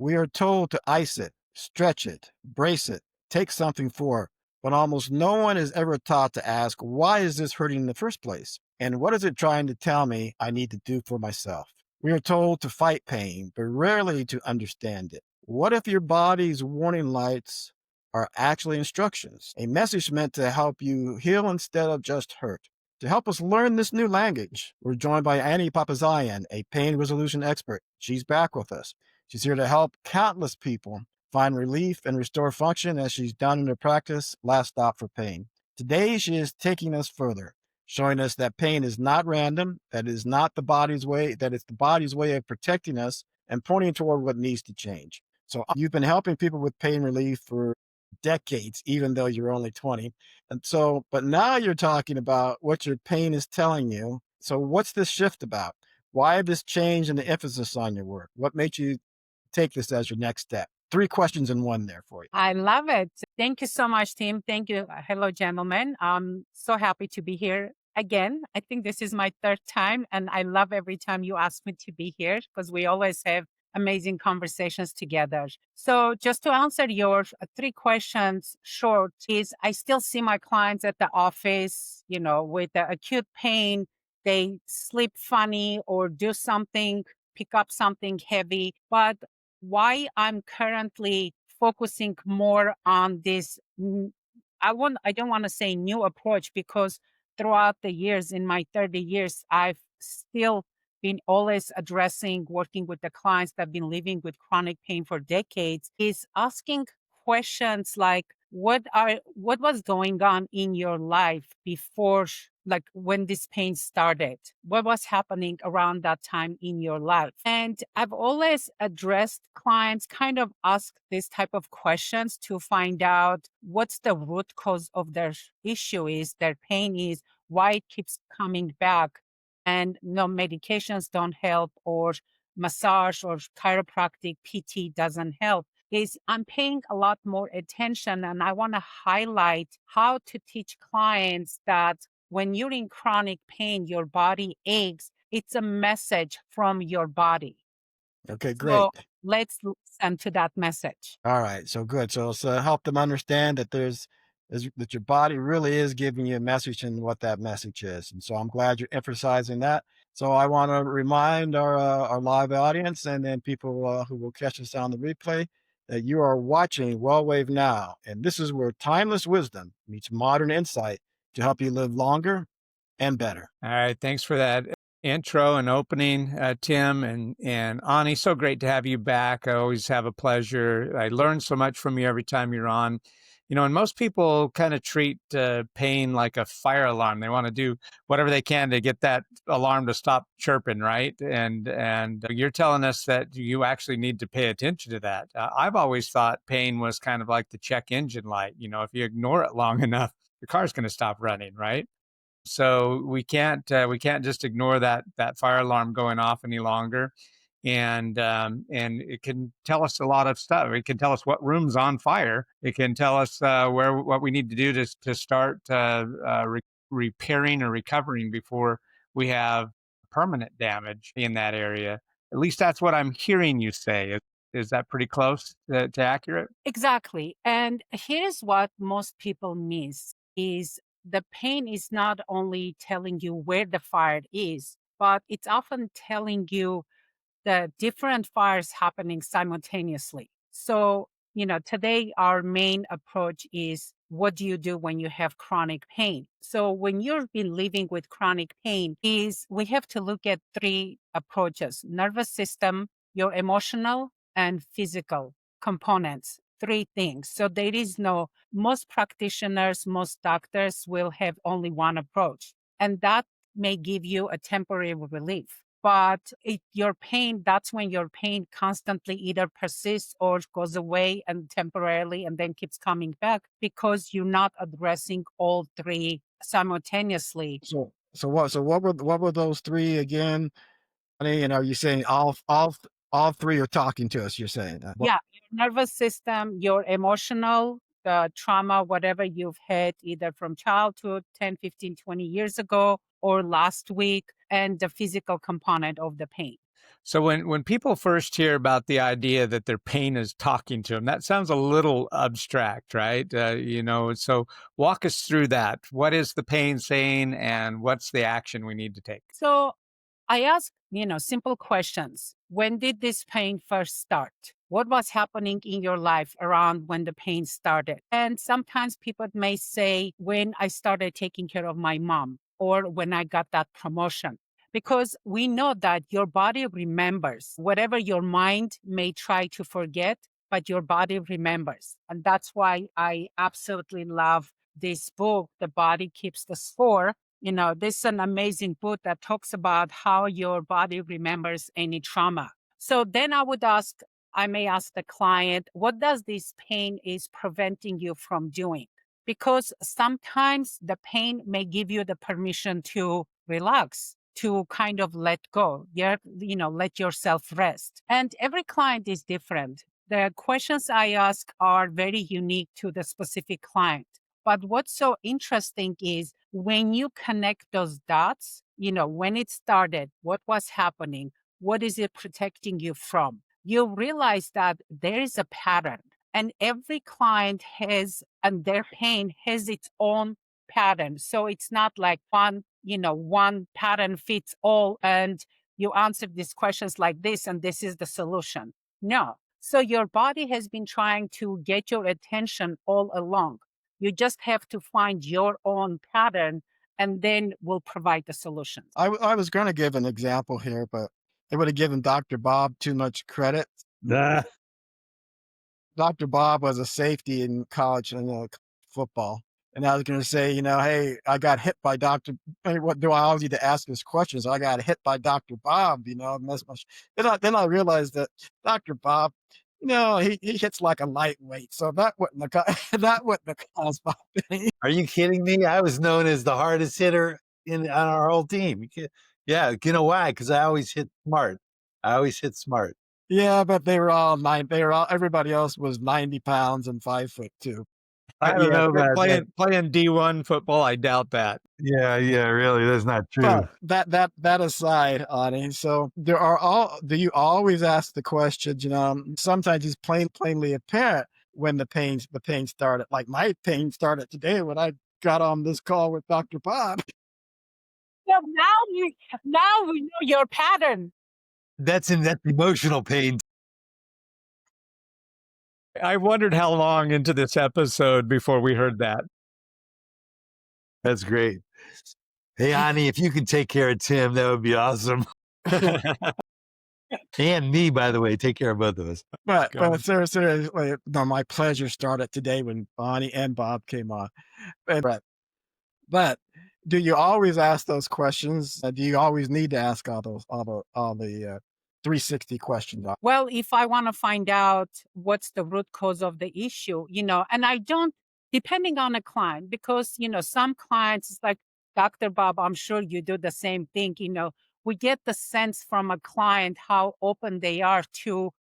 We are told to ice it, stretch it, brace it, take something for it, but almost no one is ever taught to ask, why is this hurting in the first place? And what is it trying to tell me I need to do for myself? We are told to fight pain, but rarely to understand it. What if your body's warning lights are actually instructions, a message meant to help you heal instead of just hurt? To help us learn this new language, we're joined by Ani Papazyan, a pain resolution expert. She's back with us. She's here to help countless people find relief and restore function as she's done in her practice, Last Stop for Pain. Today, she is taking us further, showing us that pain is not random, that it is not the body's way, that it's the body's way of protecting us and pointing toward what needs to change. So you've been helping people with pain relief for decades, even though you're only 20. And so, but now you're talking about what your pain is telling you. So what's this shift about? Why this change in the emphasis on your work? What makes you take this as your next step? 3 questions in one there for you. I love it. Thank you so much, Tim. Thank you. Hello, gentlemen. I'm so happy to be here again. I think this is my third time, and I love every time you ask me to be here because we always have amazing conversations together. So, just to answer your 3 questions short, is I still see my clients at the office, with the acute pain. They sleep funny or do something, pick up something heavy. But why I'm currently focusing more on this, I don't want to say new approach, because throughout the years, in my 30 years, I've still been always addressing, working with the clients that have been living with chronic pain for decades, is asking questions like, what was going on in your life before, like when this pain started? What was happening around that time in your life? And I've always addressed clients, kind of ask this type of questions to find out what's the root cause of their issue is, their pain is, why it keeps coming back. And no medications don't help, or massage or chiropractic PT doesn't help. Is I'm paying a lot more attention, and I want to highlight how to teach clients that when you're in chronic pain, your body aches. It's a message from your body. Okay, So great. let's listen to that message. All right, so good. So help them understand that that your body really is giving you a message and what that message is. And so I'm glad you're emphasizing that. So I want to remind our live audience and then people who will catch us on the replay that you are watching WellWave Now, and this is where timeless wisdom meets modern insight to help you live longer and better. All right. Thanks for that intro and opening, Tim and Ani. So great to have you back. I always have a pleasure. I learn so much from you every time you're on. And most people kind of treat pain like a fire alarm. They want to do whatever they can to get that alarm to stop chirping, right? And you're telling us that you actually need to pay attention to that. I've always thought pain was kind of like the check engine light. If you ignore it long enough, the car's going to stop running, right? So we can't just ignore that fire alarm going off any longer, and it can tell us a lot of stuff. It can tell us what room's on fire. It can tell us what we need to do to start repairing or recovering before we have permanent damage in that area. At least that's what I'm hearing you say. Is that pretty close to accurate? Exactly. And here's what most people miss is the pain is not only telling you where the fire is, but it's often telling you the different fires happening simultaneously. So, today our main approach is, what do you do when you have chronic pain? So when you've been living with chronic pain, is we have to look at 3 approaches: nervous system, your emotional and physical components. 3 things. So there is most practitioners, most doctors will have only one approach, and that may give you a temporary relief. But that's when your pain constantly either persists or goes away and temporarily and then keeps coming back, because you're not addressing all 3 simultaneously. So what were those 3 again? And are you saying all 3 are talking to us? You're saying Yeah, your nervous system, your emotional, the trauma, whatever you've had either from childhood, 10, 15, 20 years ago, or last week, and the physical component of the pain. So when people first hear about the idea that their pain is talking to them, that sounds a little abstract, right? So walk us through that. What is the pain saying, and what's the action we need to take? So I ask, simple questions. When did this pain first start? What was happening in your life around when the pain started? And sometimes people may say, when I started taking care of my mom or when I got that promotion. Because we know that your body remembers whatever your mind may try to forget, but your body remembers. And that's why I absolutely love this book, The Body Keeps the Score. This is an amazing book that talks about how your body remembers any trauma. So then I may ask the client, what does this pain is preventing you from doing? Because sometimes the pain may give you the permission to relax, to kind of let go, let yourself rest. And every client is different. The questions I ask are very unique to the specific client. But what's so interesting is when you connect those dots, when it started, what was happening, what is it protecting you from? You realize that there is a pattern, and every client and their pain has its own pattern. So it's not like one pattern fits all, and you answer these questions like this, and this is the solution. No. So your body has been trying to get your attention all along. You just have to find your own pattern, and then we'll provide the solutions. I was going to give an example here, but it would have given Dr. Bob too much credit. Nah. Dr. Bob was a safety in college and football. And I was going to say, hey, I got hit by Dr. What do I always need to ask this questions? I got hit by Dr. Bob, and that's much. Then I realized that Dr. Bob, he hits like a lightweight. So that wouldn't have caused my pain. Are you kidding me? I was known as the hardest hitter on our whole team. Yeah, you know why? Because I always hit smart. Yeah, but everybody else was 90 pounds and 5'2". I don't know about playing D1 football. I doubt that. Yeah, really, that's not true. But that aside, Ani, so do you always ask the question? Sometimes it's plainly apparent when the pain started. Like my pain started today when I got on this call with Dr. Bob. So now we know your pattern. That's emotional pain. I wondered how long into this episode before we heard that. That's great. Hey, Ani, if you can take care of Tim, that would be awesome. And me, by the way, take care of both of us. But seriously, no, my pleasure started today when Bonnie and Bob came on. But do you always ask those questions? Do you always need to ask all the 360 questions? Well, if I want to find out what's the root cause of the issue, and I don't, depending on a client, because, some clients, it's like, Dr. Bob, I'm sure you do the same thing. We get the sense from a client how open they are to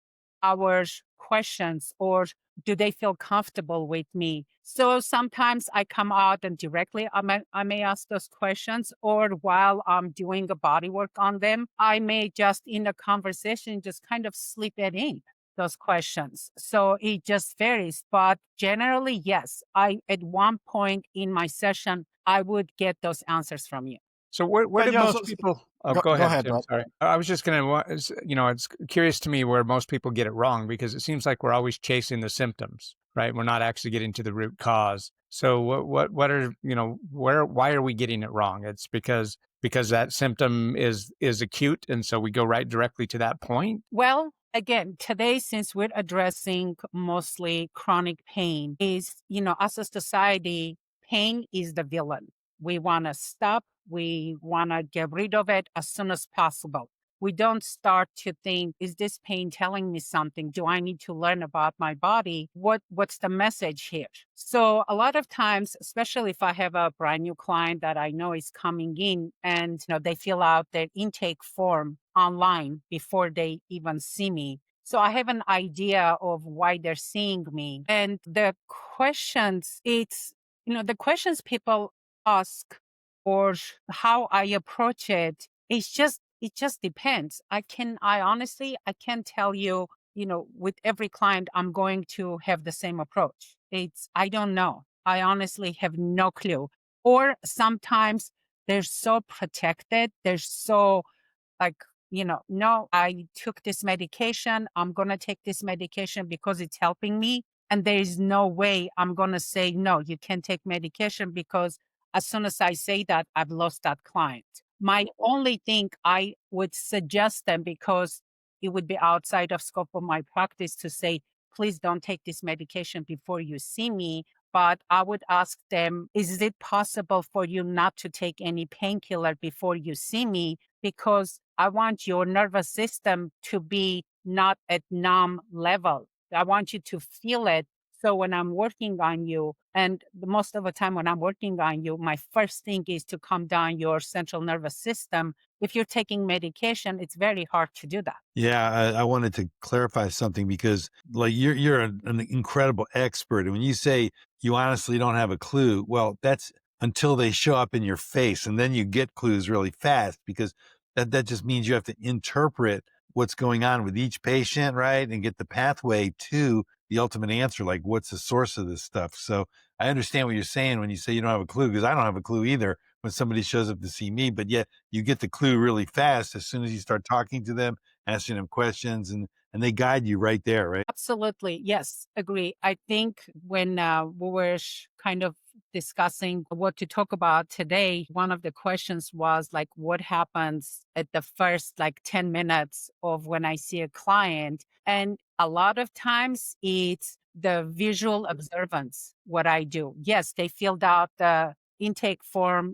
our questions, or do they feel comfortable with me? So sometimes I come out and directly I may ask those questions, or while I'm doing a body work on them, I may just in a conversation just kind of slip it in those questions. So it just varies. But generally, yes, at one point in my session, I would get those answers from you. So where do most people? Oh, go ahead, Tim. Rob. Sorry, I was just going to. It's curious to me where most people get it wrong, because it seems like we're always chasing the symptoms, right? We're not actually getting to the root cause. So what are why are we getting it wrong? It's because that symptom is acute, and so we go right directly to that point. Well, again, today, since we're addressing mostly chronic pain, is as a society, pain is the villain. We want to stop. We want to get rid of it as soon as possible. We don't start to think, is this pain telling me something? Do I need to learn about my body? What's the message here? So a lot of times, especially if I have a brand new client that I know is coming in and they fill out their intake form online before they even see me. So I have an idea of why they're seeing me. And the questions, the questions people ask or how I approach it, it's just it just depends. I honestly, I can't tell you, with every client, I'm going to have the same approach. I don't know. I honestly have no clue. Or sometimes they're so protected. They're so like, no, I took this medication. I'm going to take this medication because it's helping me. And there is no way I'm going to say, no, you can't take medication, because as soon as I say that, I've lost that client. My only thing I would suggest them, because it would be outside of scope of my practice to say, please don't take this medication before you see me. But I would ask them, is it possible for you not to take any painkiller before you see me? Because I want your nervous system to be not at numb level. I want you to feel it. So when I'm working on you, and most of the time when I'm working on you, my first thing is to calm down your central nervous system. If you're taking medication, it's very hard to do that. Yeah, I wanted to clarify something because, like, you're an incredible expert, and when you say you honestly don't have a clue, well, that's until they show up in your face, and then you get clues really fast, because that just means you have to interpret what's going on with each patient, right, and get the pathway to the ultimate answer, like what's the source of this stuff. So I understand what you're saying when you say you don't have a clue, because I don't have a clue either when somebody shows up to see me, but yet you get the clue really fast as soon as you start talking to them, asking them questions, and they guide you right there, right? Absolutely. Yes, agree. I think when we were kind of discussing what to talk about today, one of the questions was like, what happens at the first like 10 minutes of when I see a client? And a lot of times it's the visual observance, what I do. Yes, they filled out the intake form,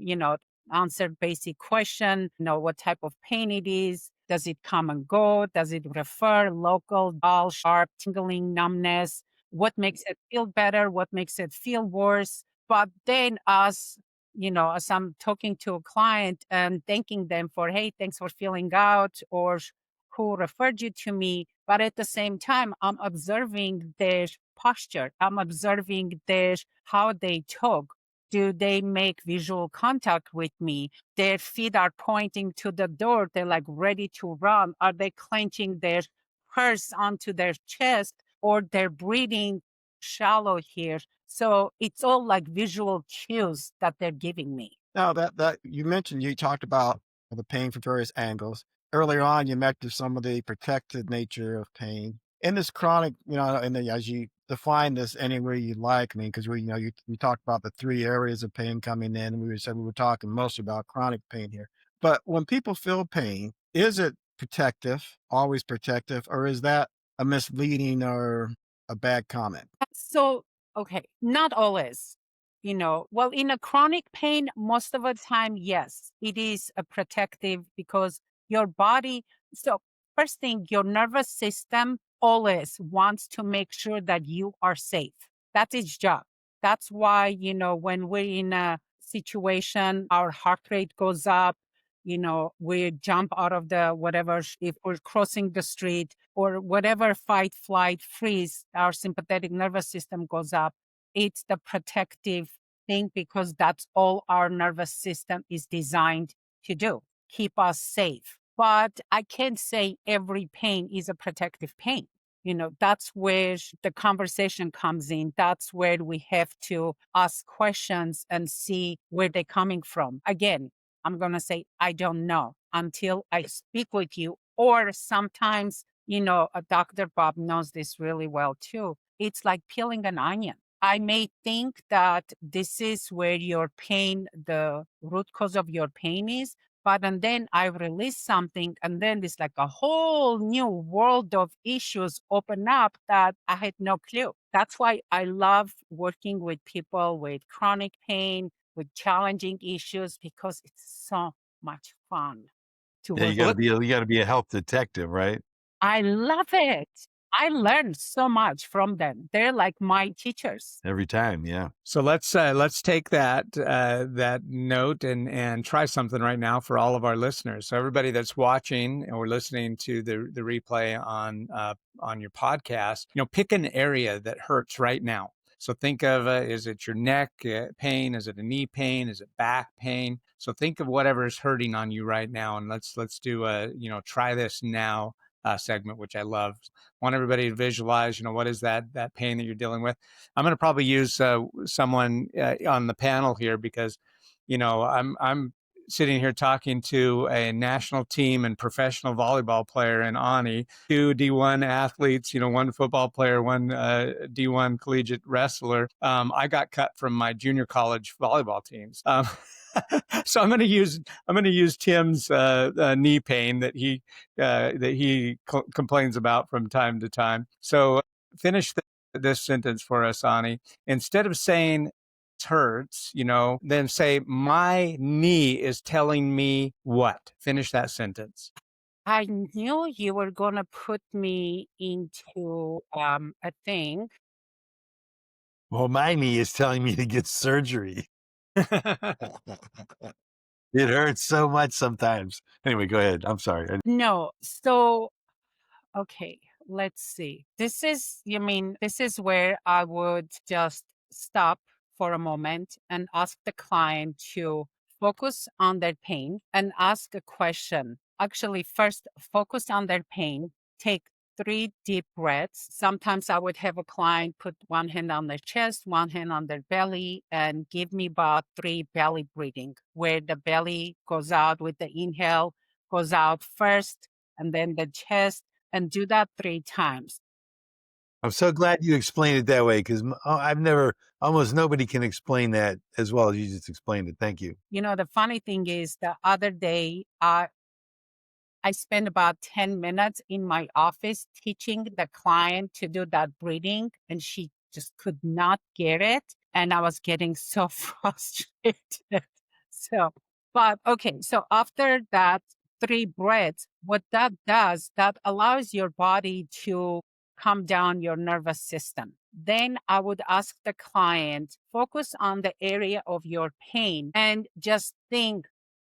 answered basic question, what type of pain it is. Does it come and go? Does it refer local, dull, sharp, tingling, numbness? What makes it feel better? What makes it feel worse? But then as I'm talking to a client and thanking them for, hey, thanks for filling out, or who referred you to me. But at the same time, I'm observing their posture. I'm observing how they talk. Do they make visual contact with me? Their feet are pointing to the door. They're like ready to run. Are they clenching their purse onto their chest, or they're breathing shallow here? So it's all like visual cues that they're giving me. Now that you mentioned, you talked about the pain from various angles. Earlier on, you mentioned some of the protected nature of pain. In this chronic, and then as you define this any way you like, I mean, because we talked about the three areas of pain coming in, and we were talking mostly about chronic pain here. But when people feel pain, is it protective, always protective, or is that a misleading or a bad comment? So, okay, not always. Well, in a chronic pain, most of the time, yes, it is a protective, because your body. So, first thing, your nervous system always wants to make sure that you are safe. That's its job. That's why, when we're in a situation, our heart rate goes up. We jump out of the whatever, if we're crossing the street or whatever, fight, flight, freeze, our sympathetic nervous system goes up. It's the protective thing, because that's all our nervous system is designed to do, keep us safe. But I can't say every pain is a protective pain. That's where the conversation comes in. That's where we have to ask questions and see where they're coming from. Again, I'm going to say, I don't know until I speak with you. Or sometimes, a Dr. Bob knows this really well too. It's like peeling an onion. I may think that this is where your pain, the root cause of your pain is, and then I release something, and then it's like a whole new world of issues open up that I had no clue. That's why I love working with people with chronic pain, with challenging issues, because it's so much fun to Yeah, work with. you gotta be a health detective, right? I love it. I learned so much from them. They're like my teachers. Every time, yeah. So let's take that note and try something right now for all of our listeners. So everybody that's watching or listening to the replay on your podcast, pick an area that hurts right now. So think of, is it your neck pain? Is it a knee pain? Is it back pain? So think of whatever is hurting on you right now, and let's do a, try this now segment, which I love. Want everybody to visualize, what is that pain that you're dealing with? I'm going to probably use someone on the panel here because, I'm sitting here talking to a national team and professional volleyball player in Ani, two D1 athletes, one football player, one D1 collegiate wrestler. I got cut from my junior college volleyball teams. So I'm going to use Tim's knee pain that he complains about from time to time. So finish this sentence for us, Ani. Instead of saying hurts, then say, my knee is telling me what? Finish that sentence. I knew you were going to put me into a thing. Well, my knee is telling me to get surgery. It hurts so much sometimes. Anyway, go ahead. I'm sorry. No. So, okay, let's see. This is where I would just stop for a moment and ask the client to focus on their pain and ask a question. Actually, first focus on their pain. Take 3 deep breaths. Sometimes I would have a client put one hand on their chest, one hand on their belly, and give me about 3 belly breathing, where the belly goes out with the inhale, goes out first, and then the chest, and do that 3 times. I'm so glad you explained it that way because almost nobody can explain that as well as you just explained it. Thank you. The funny thing is, the other day, I spent about 10 minutes in my office teaching the client to do that breathing, and she just could not get it. And I was getting so frustrated. But okay, so after that 3 breaths, what that does, that allows your body to calm down your nervous system. Then I would ask the client, focus on the area of your pain and just think,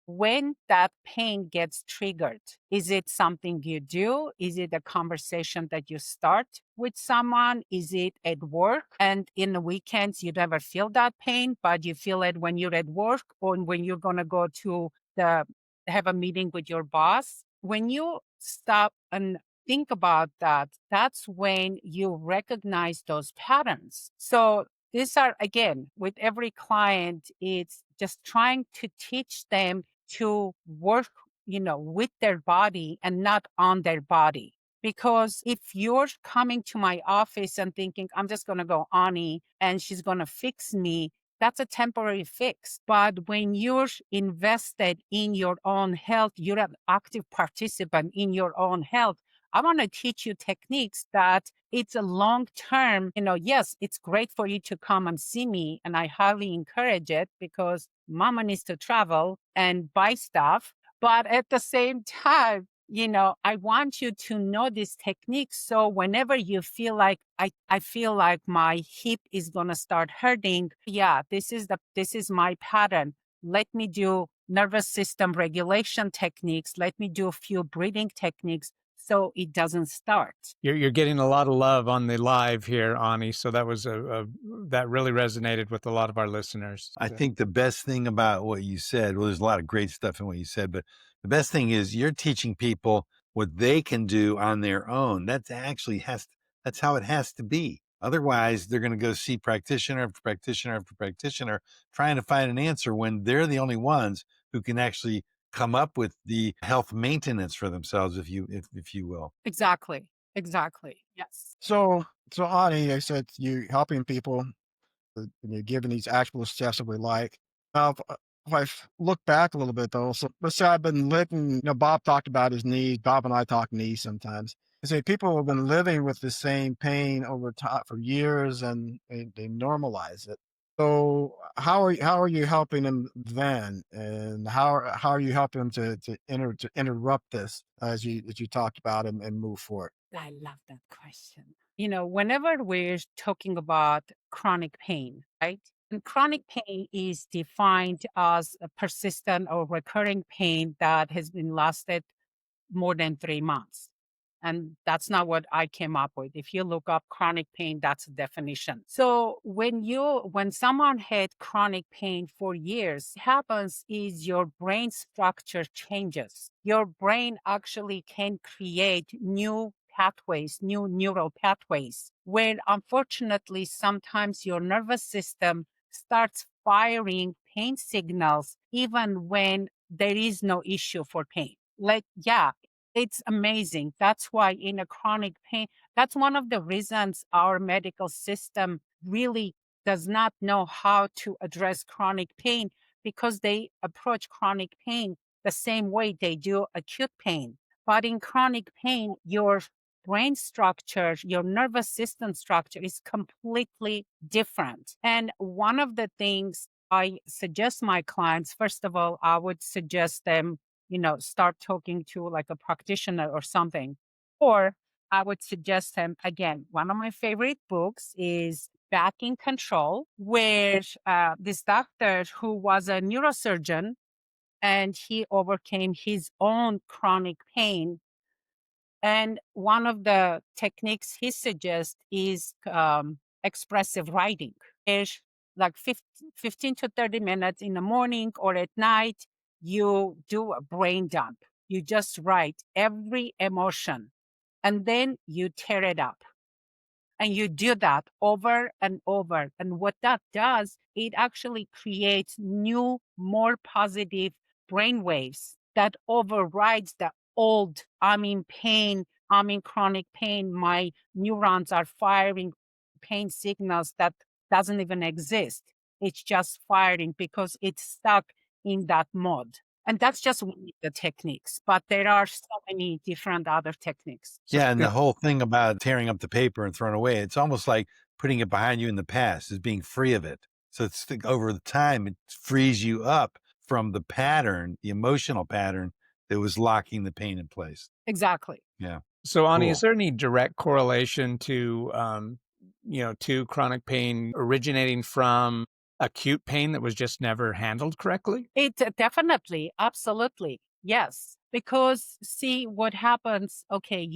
when that pain gets triggered, is it something you do? Is it a conversation that you start with someone? Is it at work? And in the weekends, you never feel that pain, but you feel it when you're at work or when you're going to go to have a meeting with your boss. When you stop and think about that, that's when you recognize those patterns. So these are, again, with every client, it's just trying to teach them to work, with their body and not on their body. Because if you're coming to my office and thinking, I'm just going to go Ani and she's going to fix me, that's a temporary fix. But when you're invested in your own health, you're an active participant in your own health. I want to teach you techniques that it's a long term, yes, it's great for you to come and see me. And I highly encourage it because mama needs to travel and buy stuff. But at the same time, I want you to know these techniques. So whenever you feel like I feel like my hip is going to start hurting. Yeah, this is my pattern. Let me do nervous system regulation techniques. Let me do a few breathing techniques so it doesn't start. You're getting a lot of love on the live here, Ani. So that was that really resonated with a lot of our listeners. I think the best thing about what you said, well, there's a lot of great stuff in what you said, but the best thing is you're teaching people what they can do on their own. That's how it has to be. Otherwise, they're going to go see practitioner after practitioner after practitioner trying to find an answer when they're the only ones who can actually come up with the health maintenance for themselves, if you will. Exactly. Yes. So Ani, I said you helping people, and you're giving these actual steps that we like. Now, if I look back a little bit though, so let's say I've been living, Bob talked about his knees. Bob and I talk knees sometimes. I say people have been living with the same pain over time for years, and they normalize it. So how are you helping them then, and how are you helping them to interrupt this as you talked about and move forward? I love that question. Whenever we're talking about chronic pain, right? And chronic pain is defined as a persistent or recurring pain that has been lasted more than 3 months. And that's not what I came up with. If you look up chronic pain, that's a definition. So when someone had chronic pain for years, what happens is your brain structure changes. Your brain actually can create new pathways, new neural pathways, where unfortunately sometimes your nervous system starts firing pain signals even when there is no issue for pain. Like, yeah, it's amazing. That's why in a chronic pain, that's one of the reasons our medical system really does not know how to address chronic pain, because they approach chronic pain the same way they do acute pain. But in chronic pain, your brain structure, your nervous system structure is completely different. And one of the things I suggest my clients, first of all, I would suggest them, start talking to like a practitioner or something. Or I would suggest them, again, one of my favorite books is Back in Control, where this doctor who was a neurosurgeon and he overcame his own chronic pain. And one of the techniques he suggests is expressive writing. It's like 15 to 30 minutes in the morning or at night, you do a brain dump. You just write every emotion and then you tear it up. And you do that over and over. And what that does, it actually creates new, more positive brain waves that overrides the old, I'm in pain, I'm in chronic pain, my neurons are firing pain signals that doesn't even exist. It's just firing because it's stuck in that mode. And that's just one of the techniques, but there are so many different other techniques. Yeah, and the whole thing about tearing up the paper and throwing it away, it's almost like putting it behind you in the past, is being free of it. So it's over the time, it frees you up from the pattern, the emotional pattern that was locking the pain in place. Exactly. Yeah. So, Ani, Cool. is there any direct correlation to, to chronic pain originating from acute pain that was just never handled correctly? It definitely, absolutely. Yes. Because see what happens. Okay,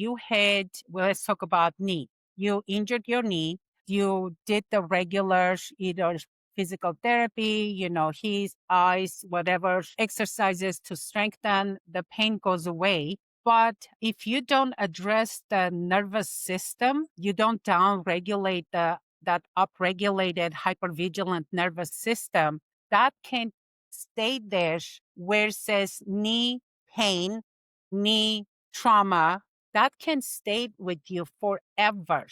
let's talk about knee. You injured your knee. You did the regular either physical therapy, heat, ice, whatever exercises to strengthen, the pain goes away. But if you don't address the nervous system, you don't down-regulate that upregulated hypervigilant nervous system, that can stay there where it says knee pain, knee trauma, that can stay with you forever.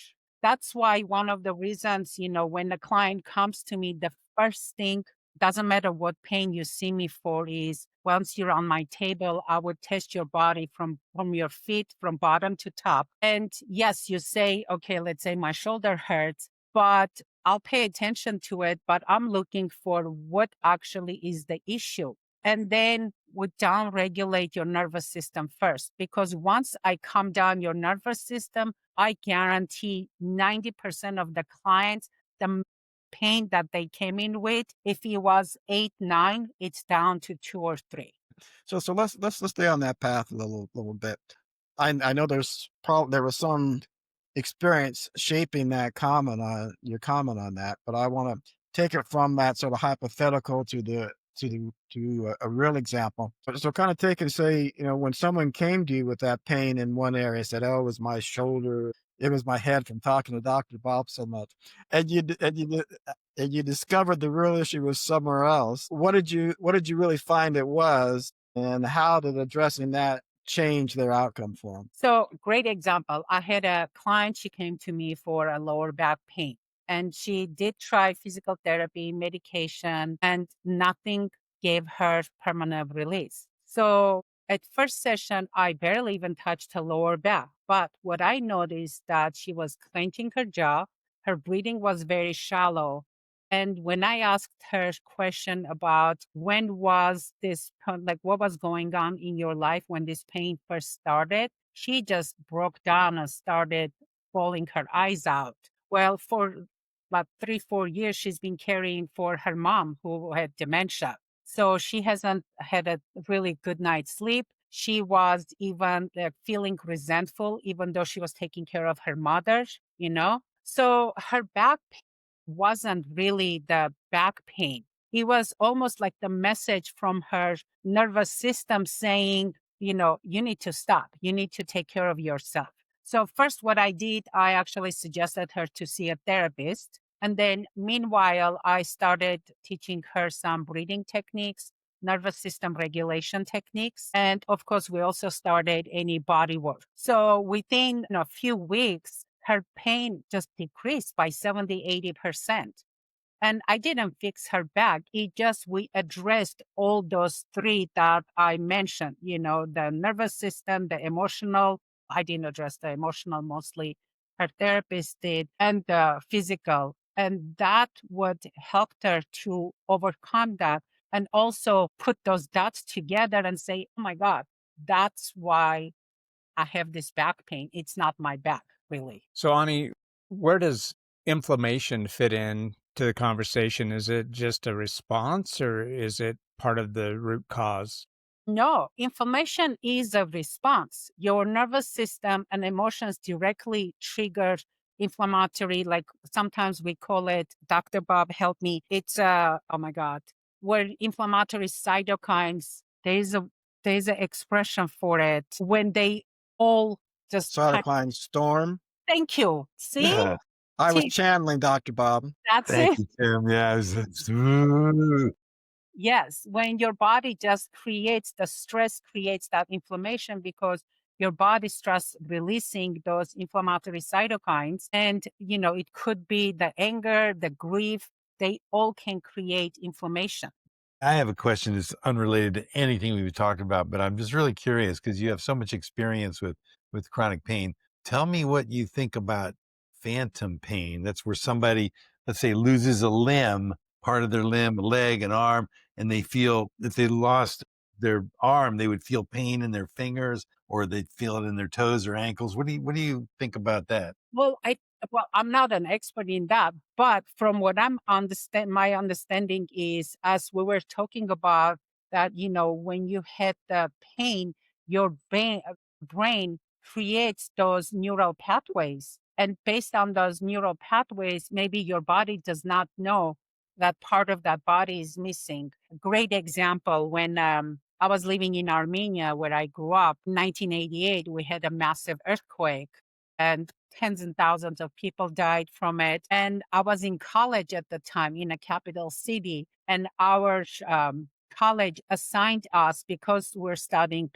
That's why one of the reasons, when the client comes to me, the first thing, doesn't matter what pain you see me for, is once you're on my table, I would test your body from your feet, from bottom to top. And yes, you say, okay, let's say my shoulder hurts, but I'll pay attention to it, but I'm looking for what actually is the issue. And then would down-regulate your nervous system first, because once I calm down your nervous system, I guarantee 90% of the clients, the pain that they came in with, if it was 8, 9, it's down to 2 or 3. So let's stay on that path a little bit. I know there was some experience shaping that your comment on that, but I want to take it from that sort of hypothetical to a real example. So kind of take and say, when someone came to you with that pain in one area, said, "Oh, it was my shoulder, it was my head from talking to Dr. Bob so much," and you discovered the real issue was somewhere else. What did you really find it was, and how did addressing that change their outcome for them? So, great example. I had a client, she came to me for a lower back pain, and she did try physical therapy, medication, and nothing gave her permanent release. So, at first session, I barely even touched her lower back. But what I noticed that she was clenching her jaw, her breathing was very shallow. And when I asked her question about when was this, like what was going on in your life when this pain first started, she just broke down and started bawling her eyes out. Well, for about 3, 4 years, she's been caring for her mom who had dementia. So she hasn't had a really good night's sleep. She was even feeling resentful, even though she was taking care of her mother, you know? So her back pain wasn't really the back pain. It was almost like the message from her nervous system saying, you need to stop. You need to take care of yourself. So first, what I did, I actually suggested her to see a therapist. And then meanwhile, I started teaching her some breathing techniques, nervous system regulation techniques. And of course, we also started any body work. So within a few weeks, her pain just decreased by 70-80%. And I didn't fix her back. It just, we addressed all those three that I mentioned, the nervous system, the emotional. I didn't address the emotional mostly. Her therapist did, and the physical. And that would help her to overcome that and also put those dots together and say, oh my God, that's why I have this back pain. It's not my back, really. So, Ani, where does inflammation fit in to the conversation? Is it just a response or is it part of the root cause? No, inflammation is a response. Your nervous system and emotions directly trigger inflammatory, like sometimes we call it, Dr. Bob, help me. It's oh my God, where inflammatory cytokines, there's an expression for it when they all just Cytokine storm. thank you. See? Yeah. I was See, channeling Dr. Bob. that's Thank it. you, Tim. Yeah, ooh. Yes, when your body just creates the stress, creates that inflammation because your body starts releasing those inflammatory cytokines. And, it could be the anger, the grief, they all can create inflammation. I have a question that's unrelated to anything we've talked about, but I'm just really curious because you have so much experience with chronic pain. Tell me what you think about phantom pain. That's where somebody, let's say, loses a limb, part of their limb, a leg, an arm, and they feel if they lost their arm, they would feel pain in their fingers or they'd feel it in their toes or ankles. What do you think about that? I'm not an expert in that, but from what my understanding is, as we were talking about that, when you had the pain, your brain creates those neural pathways. And based on those neural pathways, maybe your body does not know that part of that body is missing. A great example, when I was living in Armenia, where I grew up, 1988, we had a massive earthquake and tens and thousands of people died from it. And I was in college at the time in a capital city, and our college assigned us, because we're studying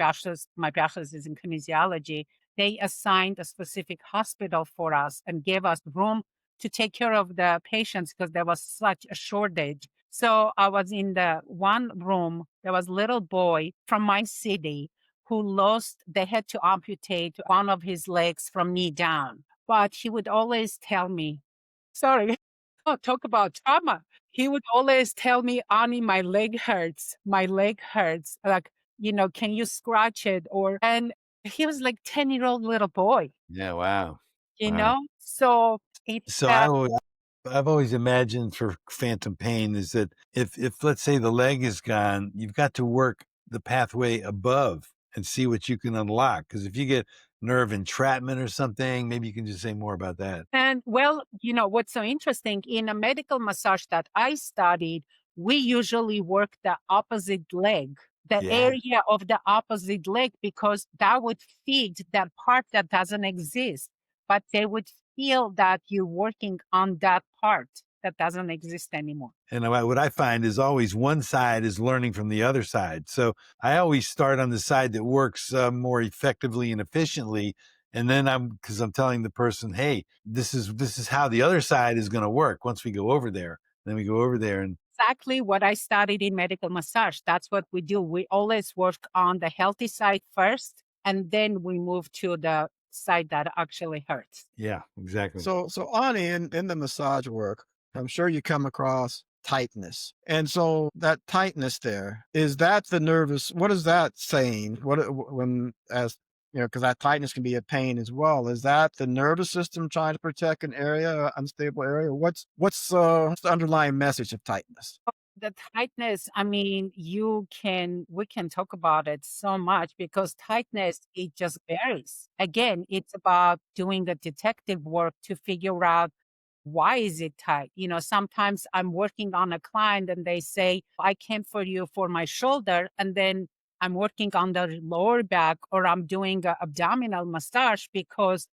my bachelor's is in kinesiology, they assigned a specific hospital for us and gave us room to take care of the patients because there was such a shortage. So I was in the one room. There was a little boy from my city they had to amputate one of his legs from knee down. But he would always tell me, sorry, oh, talk about trauma. He would always tell me, Ani, my leg hurts. My leg hurts. Like, can you scratch it? And he was like 10-year-old little boy, Yeah, wow. you Wow. know? So it's So I've always imagined for phantom pain is that if let's say the leg is gone, you've got to work the pathway above and see what you can unlock. Because if you get nerve entrapment or something, maybe you can just say more about that. And well, what's so interesting, in a medical massage that I studied, we usually work the opposite leg, the Yeah. area of the opposite leg, because that would feed that part that doesn't exist. But they would feel that you're working on that part that doesn't exist anymore. And what I find is always one side is learning from the other side. So I always start on the side that works more effectively and efficiently. And then because I'm telling the person, hey, this is how the other side is going to work once we go over there. Then we go over there and Exactly what I studied in medical massage. That's what we do. We always work on the healthy side first, and then we move to the side that actually hurts. yeah, exactly. So Ani, in the massage work, I'm sure you come across tightness. And so that tightness there, is that the nervous, what is that saying? Because that tightness can be a pain as well. Is that the nervous system trying to protect an area, unstable area? What's the underlying message of tightness? The tightness, I mean, we can talk about it so much because tightness, it just varies. Again, it's about doing the detective work to figure out why is it tight. Sometimes I'm working on a client and they say, I came for you for my shoulder. And then I'm working on the lower back or I'm doing a abdominal massage because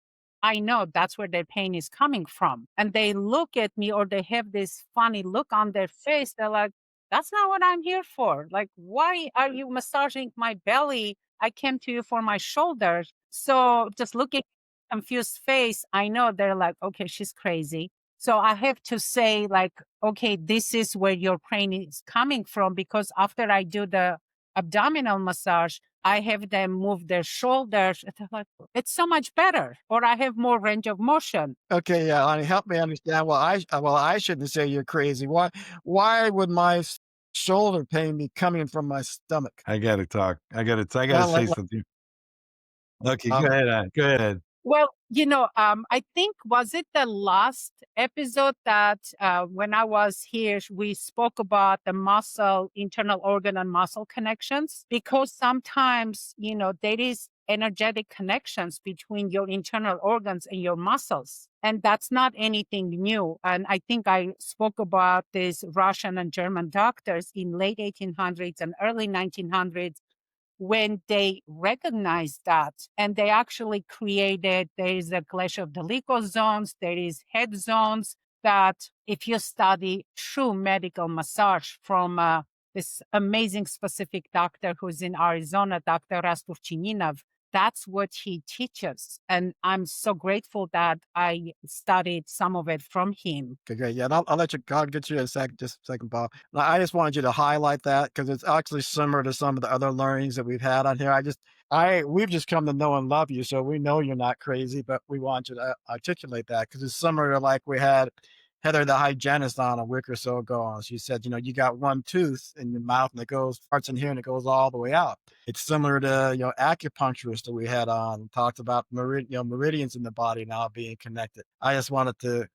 I know that's where their pain is coming from. And they look at me or they have this funny look on their face. They're like, that's not what I'm here for. Like, why are you massaging my belly? I came to you for my shoulders. So just looking at confused face, I know they're like, okay, she's crazy. So I have to say, like, okay, this is where your pain is coming from because after I do the abdominal massage, I have them move their shoulders. And they're like, it's so much better, or I have more range of motion. Okay, yeah, honey, help me understand. Well, I shouldn't say you're crazy. Why would my shoulder pain be coming from my stomach? I gotta talk. I gotta Well, say something. Okay, go um, ahead. Go ahead. Well, I think, was it the last episode that when I was here, we spoke about the muscle, internal organ and muscle connections? Because sometimes, there is energetic connections between your internal organs and your muscles. And that's not anything new. And I think I spoke about these Russian and German doctors in late 1800s and early 1900s when they recognized that and they actually created, there is a clash of the Delico zones, there is head zones that if you study true medical massage from this amazing specific doctor who's in Arizona, Dr. Rastovchininov, that's what he teaches. And I'm so grateful that I studied some of it from him. okay, great. Yeah, and I'll let you. I'll get you in a second, just a second, Bob. Now, I just wanted you to highlight that because it's actually similar to some of the other learnings that we've had on here. We've just come to know and love you, so we know you're not crazy, but we want you to articulate that because it's similar to like we had Heather, the hygienist, on a week or so ago. And she said, you got one tooth in your mouth and it goes starts in here and it goes all the way out. It's similar to, acupuncturist that we had on, talked about meridians in the body now being connected. I just wanted to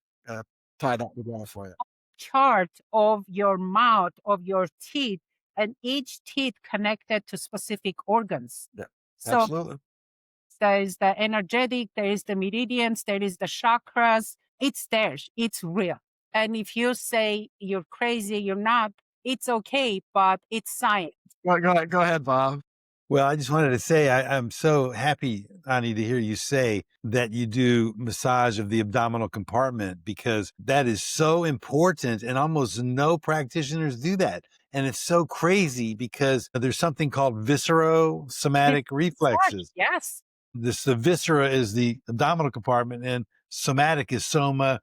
tie that together for you. Chart of your mouth, of your teeth, and each teeth connected to specific organs. Yeah, So absolutely. there is the energetic, there is the meridians, there is the chakras. It's there. It's real. And if you say you're crazy, you're not, it's okay, but it's science. Go ahead, Bob. Well, I just wanted to say I'm so happy, Ani, to hear you say that you do massage of the abdominal compartment because that is so important and almost no practitioners do that. And it's so crazy because there's something called viscerosomatic reflexes. Yes. The viscera is the abdominal compartment and somatic is soma,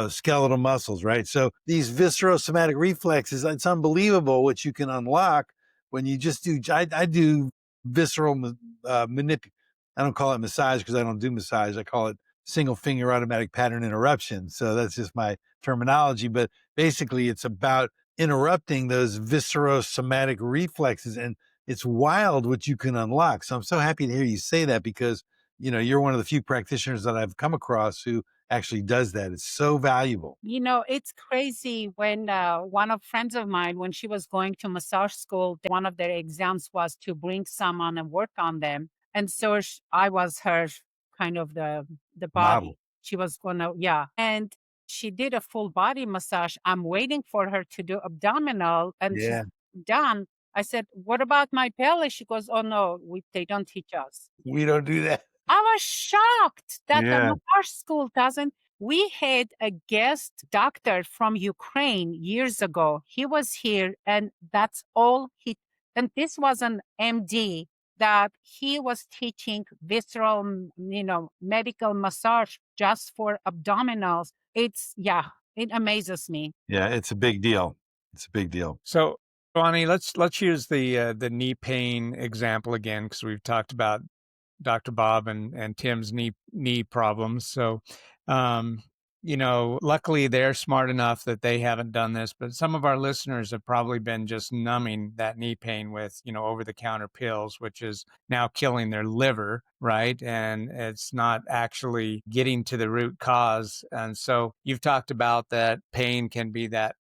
skeletal muscles, right? So these viscerosomatic reflexes, it's unbelievable what you can unlock when you just do. I do visceral manip. I don't call it massage because I don't do massage. I call it single finger automatic pattern interruption. So that's just my terminology. But basically, it's about interrupting those viscerosomatic reflexes, and it's wild what you can unlock. So I'm so happy to hear you say that because you're one of the few practitioners that I've come across who actually does that. It's so valuable. It's crazy when one of friends of mine, when she was going to massage school, one of their exams was to bring someone and work on them. And so I was her kind of the body. Model. She was gonna, yeah. And she did a full body massage. I'm waiting for her to do abdominal and she's done. I said, what about my belly? She goes, oh no, they don't teach us. We don't do that. I was shocked that the massage school doesn't. We had a guest doctor from Ukraine years ago. He was here, and that's all he. And this was an MD that he was teaching visceral, medical massage just for abdominals. It amazes me. Yeah, it's a big deal. It's a big deal. So, Ani, let's use the knee pain example again because we've talked about Dr. Bob and Tim's knee problems. So, luckily they're smart enough that they haven't done this, but some of our listeners have probably been just numbing that knee pain with, over-the-counter pills, which is now killing their liver, right? And it's not actually getting to the root cause. And so you've talked about that pain can be that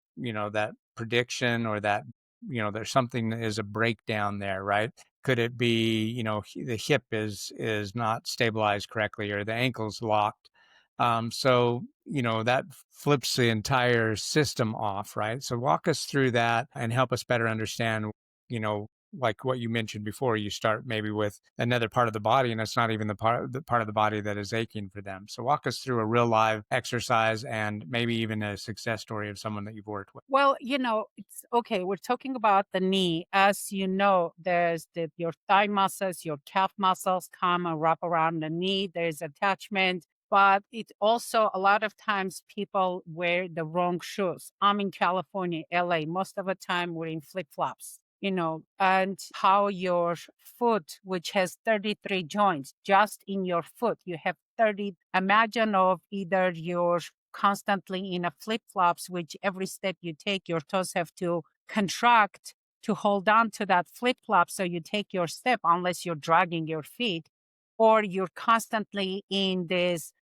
prediction, or that, there's something that is a breakdown there, right? Could it be, the hip is not stabilized correctly, or the ankle's locked? So, that flips the entire system off, right? So walk us through that and help us better understand, like what you mentioned before. You start maybe with another part of the body, and it's not even the part of the body that is aching for them. So walk us through a real live exercise, and maybe even a success story of someone that you've worked with. Well, it's okay. We're talking about the knee. As you know, there's your thigh muscles, your calf muscles come and wrap around the knee. There's attachment, but it also a lot of times people wear the wrong shoes. I'm in California, LA. Most of the time we're in flip flops. And how your foot, which has 33 joints, just in your foot, you have 30. Imagine of either you're constantly in a flip flops, which every step you take, your toes have to contract to hold on to that flip flop. So you take your step unless you're dragging your feet, or you're constantly in this,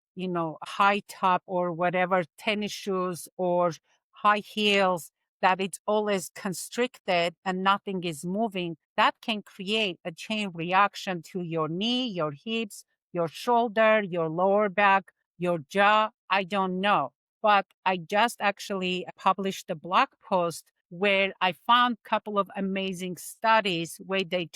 high top or whatever, tennis shoes or high heels, that it's always constricted and nothing is moving. That can create a chain reaction to your knee, your hips, your shoulder, your lower back, your jaw. I don't know. But I just actually published a blog post where I found a couple of amazing studies where they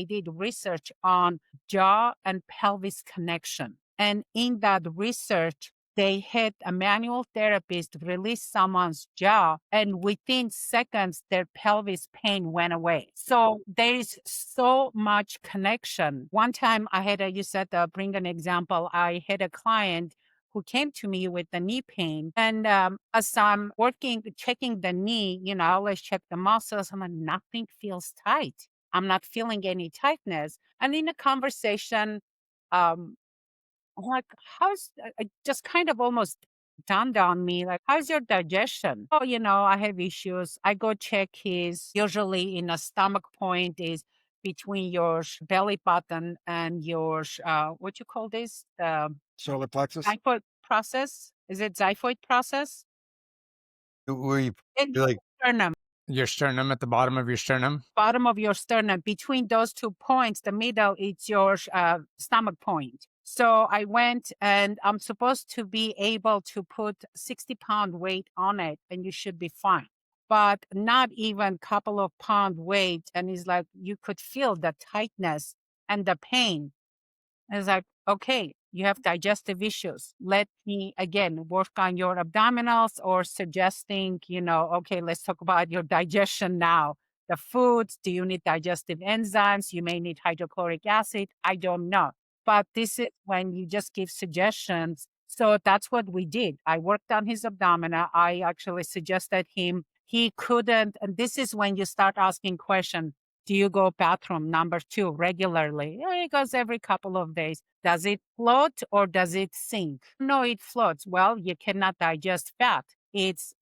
did research on jaw and pelvis connection. And in that research, they had a manual therapist release someone's jaw, and within seconds, their pelvis pain went away. So there is so much connection. One time you said, bring an example. I had a client who came to me with the knee pain. And as I'm checking the knee, I always check the muscles. I'm like, nothing feels tight. I'm not feeling any tightness. And in a conversation, um, I'm like, it just kind of almost dawned on me, like, how's your digestion? Oh, I have issues. I go check usually in a stomach point is between your belly button and your, what you call this? Solar plexus. Xiphoid process? Is it xiphoid process? Where you, In you're like, sternum, Your sternum, at the bottom of your sternum. bottom of your sternum. Between those 2 points, the middle, it's your stomach point. So I went, and I'm supposed to be able to put 60-pound weight on it, and you should be fine. But not even couple of pound weight. And it's like, you could feel the tightness and the pain. And it's like, okay, you have digestive issues. Let me again work on your abdominals, or suggesting, okay, let's talk about your digestion now. The foods, do you need digestive enzymes? You may need hydrochloric acid. I don't know. But this is when you just give suggestions. So that's what we did. I worked on his abdominal. I actually suggested he couldn't. And this is when you start asking questions. Do you go bathroom number 2 regularly? Yeah, he goes every couple of days. Does it float or does it sink? No, it floats. Well, you cannot digest fat.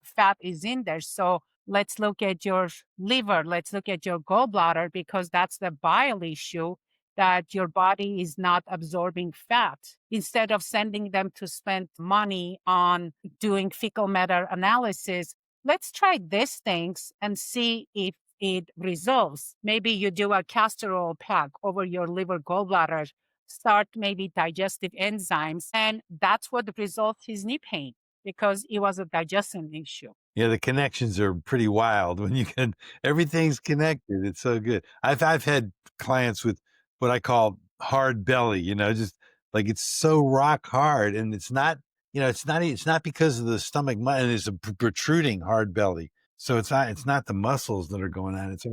Fat is in there. So let's look at your liver. Let's look at your gallbladder, because that's the bile issue, that your body is not absorbing fat. Instead of sending them to spend money on doing fecal matter analysis, let's try these things and see if it resolves. Maybe you do a castor oil pack over your liver, gallbladder, start maybe digestive enzymes, and that's what resolved his knee pain, because it was a digestion issue. yeah, the connections are pretty wild when everything's connected. It's so good. I've had clients with what I call hard belly, just like it's so rock hard, and it's not because of the stomach, and it's a protruding hard belly. So it's not the muscles that are going on. It's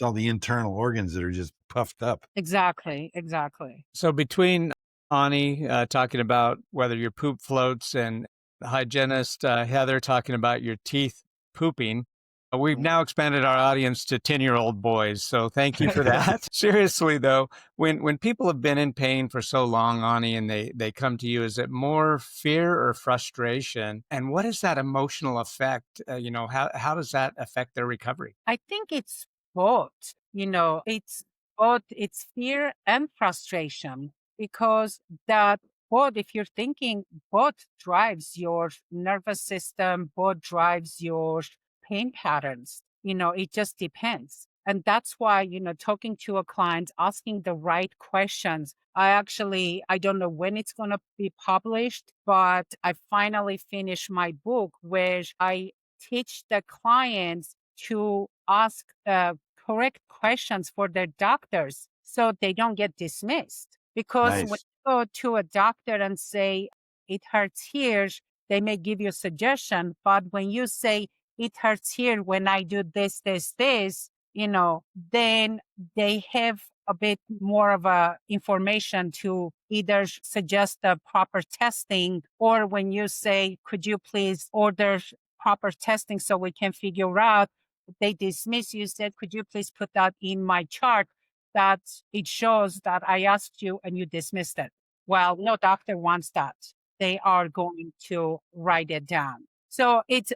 all the internal organs that are just puffed up. Exactly. So between Ani talking about whether your poop floats, and the hygienist Heather talking about your teeth pooping, we've now expanded our audience to 10-year-old boys. So thank you for that. Seriously, though, when people have been in pain for so long, Ani, and they come to you, is it more fear or frustration? And what is that emotional effect? How does that affect their recovery? I think it's both. It's both. It's fear and frustration, because if you're thinking, both drives your nervous system, both drives your pain patterns. It just depends. And that's why, talking to a client, asking the right questions. I don't know when it's going to be published, but I finally finished my book where I teach the clients to ask correct questions for their doctors so they don't get dismissed. Because when Nice. you go to a doctor and say, it hurts here, they may give you a suggestion. But when you say, it hurts here when I do this, this, this, then they have a bit more of a information to either suggest the proper testing, or when you say, could you please order proper testing so we can figure out, they dismiss you, said, could you please put that in my chart that it shows that I asked you and you dismissed it. Well, no doctor wants that. They are going to write it down. So it's